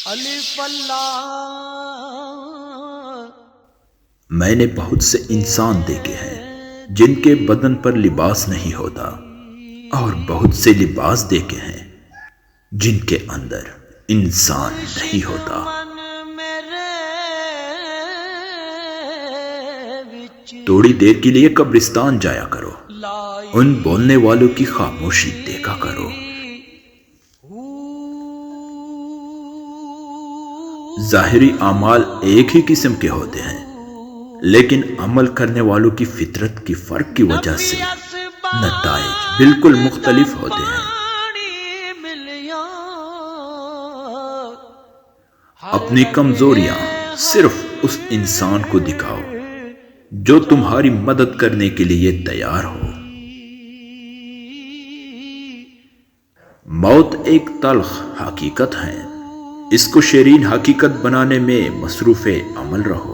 الف اللہ۔ میں نے بہت سے انسان دیکھے ہیں جن کے بدن پر لباس نہیں ہوتا، اور بہت سے لباس دیکھے ہیں جن کے اندر انسان نہیں ہوتا۔ تھوڑی دیر کے لیے قبرستان جایا کرو، ان بولنے والوں کی خاموشی دیکھا کرو۔ ظاہری اعمال ایک ہی قسم کے ہوتے ہیں، لیکن عمل کرنے والوں کی فطرت کی فرق کی وجہ سے نتائج بالکل مختلف ہوتے ہیں۔ اپنی کمزوریاں صرف اس انسان کو دکھاؤ جو تمہاری مدد کرنے کے لیے تیار ہو۔ موت ایک تلخ حقیقت ہے، اس کو شیرین حقیقت بنانے میں مصروف عمل رہو۔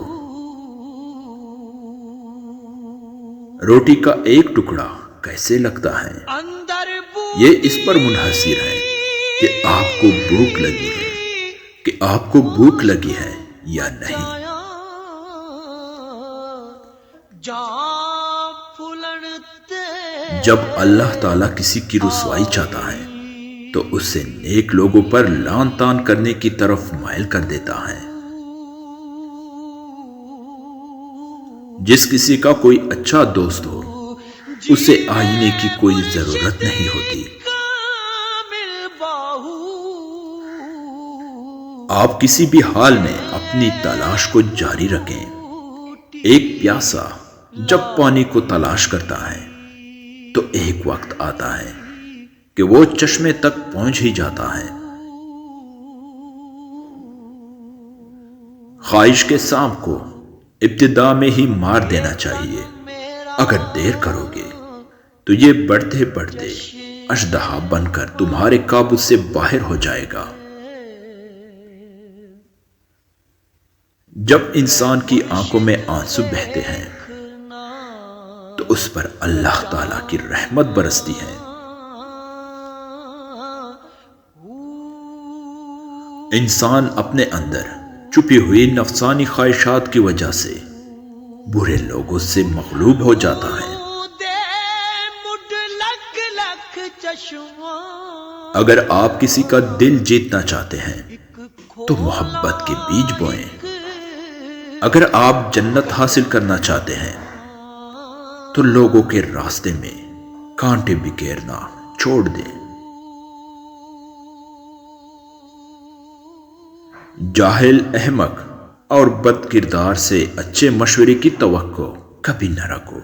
روٹی کا ایک ٹکڑا کیسے لگتا ہے، یہ اس پر منحصر ہے کہ آپ کو بھوک لگی ہے، کہ آپ کو بھوک لگی ہے یا نہیں۔ جب اللہ تعالیٰ کسی کی رسوائی چاہتا ہے تو اسے نیک لوگوں پر لعن طعن کرنے کی طرف مائل کر دیتا ہے۔ جس کسی کا کوئی اچھا دوست ہو اسے آئینے کی کوئی ضرورت نہیں ہوتی۔ آپ کسی بھی حال میں اپنی تلاش کو جاری رکھیں۔ ایک پیاسا جب پانی کو تلاش کرتا ہے تو ایک وقت آتا ہے کہ وہ چشمے تک پہنچ ہی جاتا ہے۔ خواہش کے سانپ کو ابتدا میں ہی مار دینا چاہیے، اگر دیر کرو گے تو یہ بڑھتے بڑھتے اژدہا بن کر تمہارے قابو سے باہر ہو جائے گا۔ جب انسان کی آنکھوں میں آنسو بہتے ہیں تو اس پر اللہ تعالیٰ کی رحمت برستی ہے۔ انسان اپنے اندر چھپی ہوئی نفسانی خواہشات کی وجہ سے برے لوگوں سے مغلوب ہو جاتا ہے۔ اگر آپ کسی کا دل جیتنا چاہتے ہیں تو محبت کے بیج بوئیں۔ اگر آپ جنت حاصل کرنا چاہتے ہیں تو لوگوں کے راستے میں کانٹے بکھیرنا چھوڑ دیں۔ جاہل، احمق اور بد کردار سے اچھے مشورے کی توقع کبھی نہ رکھو۔